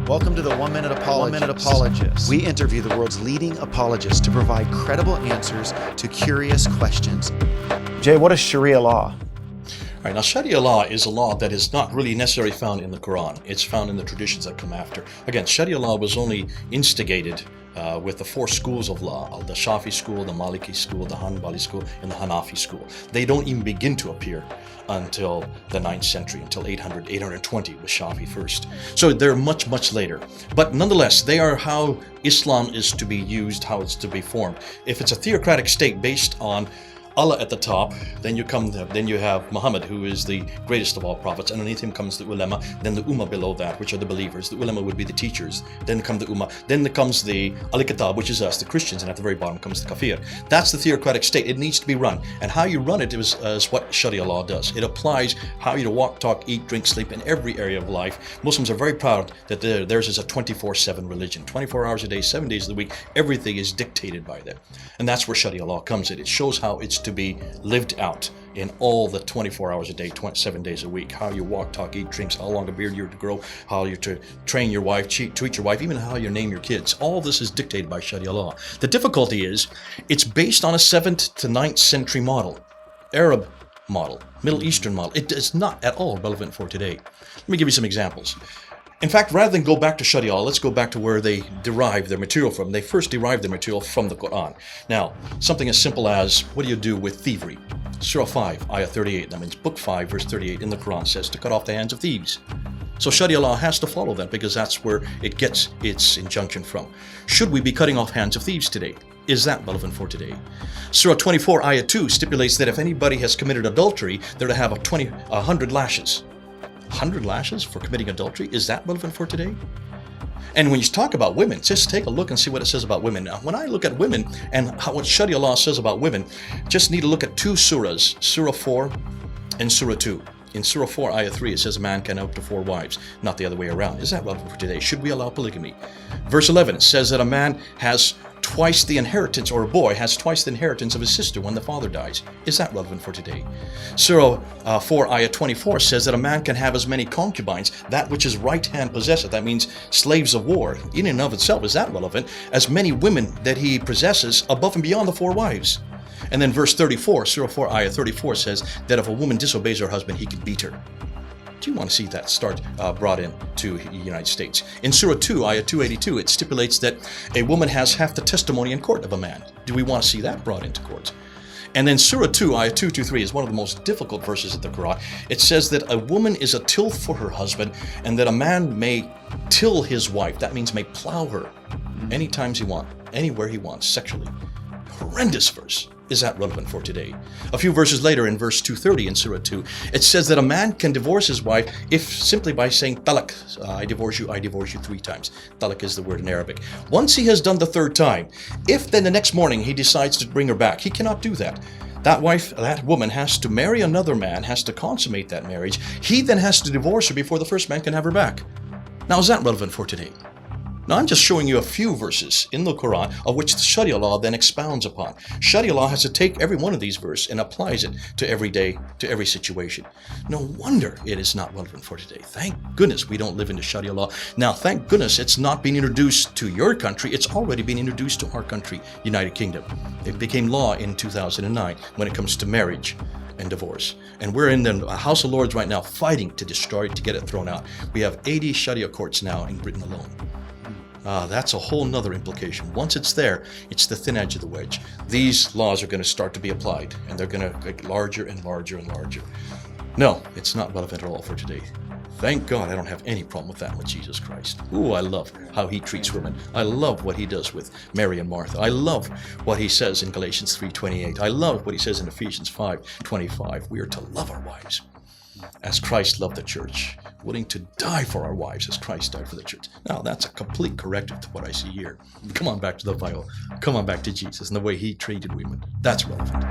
Welcome to the 1 Minute Apologist. We interview the world's leading apologists to provide credible answers to curious questions. Jay, what is Sharia law? All right, now Sharia law is a law that is not really necessarily found in the Quran. It's found in the traditions that come after. Again, Sharia law was only instigated with the four schools of law, the Shafi school, the Maliki school, the Hanbali school, and the Hanafi school. They don't even begin to appear until the 9th century, until 820 with Shafi first. So they're much, much later. But nonetheless, they are how Islam is to be used, how it's to be formed. If it's a theocratic state based on Allah at the top, then you have Muhammad, who is the greatest of all prophets. Underneath him comes the ulama, then the ummah below that, which are the believers. The ulama would be the teachers. Then come the ummah. Then comes the al-kitab, which is us, the Christians, and at the very bottom comes the kafir. That's the theocratic state. It needs to be run, and how you run it is what Sharia law does. It applies how you to walk, talk, eat, drink, sleep in every area of life. Muslims are very proud that theirs is a 24/7 religion. 24 hours a day, 7 days of the week. Everything is dictated by them, and that's where Sharia law comes in. It shows how it's to be lived out in all the 24 hours a day, 7 days a week. How you walk, talk, eat, drinks, how long a beard you're to grow, how you're to train your wife, treat your wife, even how you name your kids. All this is dictated by Sharia law. The difficulty is it's based on a 7th to 9th century model, Arab model, Middle Eastern model. It is not at all relevant for today. Let me give you some examples. In fact, rather than go back to Sharia law, let's go back to where they derive their material from. They first derived their material from the Quran. Now, something as simple as, what do you do with thievery? Surah 5, Ayah 38, that means Book 5, verse 38 in the Quran says to cut off the hands of thieves. So Sharia law has to follow that because that's where it gets its injunction from. Should we be cutting off hands of thieves today? Is that relevant for today? Surah 24, Ayah 2 stipulates that if anybody has committed adultery, they're to have 100 lashes. 100 lashes for committing adultery? Is that relevant for today? And when you talk about women, just take a look and see what it says about women. Now, when I look at women and what Sharia law says about women, just need to look at two surahs, Surah 4 and Surah 2. In Surah 4, Ayah 3, it says a man can have up to 4 wives, not the other way around. Is that relevant for today? Should we allow polygamy? Verse 11 says that a man has twice the inheritance, or a boy has twice the inheritance of his sister when the father dies. Is that relevant for today? Surah 4, Ayah 24 says that a man can have as many concubines, that which his right hand possesseth, that means slaves of war. In and of itself, is that relevant? As many women that he possesses above and beyond the 4 wives. And then verse 34, Surah 4, Ayah 34 says that if a woman disobeys her husband, he can beat her. Do you want to see that brought in to the United States? In Surah 2, Ayah 282, it stipulates that a woman has half the testimony in court of a man. Do we want to see that brought into court? And then Surah 2, Ayah 223 is one of the most difficult verses of the Quran. It says that a woman is a tilth for her husband and that a man may till his wife. That means may plow her anytime he wants, anywhere he wants, sexually. Horrendous verse. Is that relevant for today? A few verses later in verse 230 in Surah 2, it says that a man can divorce his wife if simply by saying talaq, I divorce you 3 times. Talaq is the word in Arabic. Once he has done the 3rd time, if then the next morning he decides to bring her back, he cannot do that. That woman has to marry another man, has to consummate that marriage. He then has to divorce her before the first man can have her back. Now, is that relevant for today? Now, I'm just showing you a few verses in the Quran of which the Sharia law then expounds upon. Sharia law has to take every one of these verses and applies it to every day, to every situation. No wonder it is not relevant for today. Thank goodness we don't live in the Sharia law. Now, thank goodness it's not being introduced to your country. It's already been introduced to our country, United Kingdom. It became law in 2009 when it comes to marriage and divorce. And we're in the House of Lords right now fighting to destroy it, to get it thrown out. We have 80 Sharia courts now in Britain alone. That's a whole nother implication. Once it's there, it's the thin edge of the wedge. These laws are going to start to be applied, and they're going to get larger and larger and larger. No, it's not relevant at all for today. Thank God I don't have any problem with that with Jesus Christ. Ooh, I love how he treats women. I love what he does with Mary and Martha. I love what he says in Galatians 3:28. I love what he says in Ephesians 5:25. We are to love our wives as Christ loved the church, willing to die for our wives as Christ died for the church. Now, that's a complete corrective to what I see here. Come on back to the Bible. Come on back to Jesus and the way he treated women. That's relevant.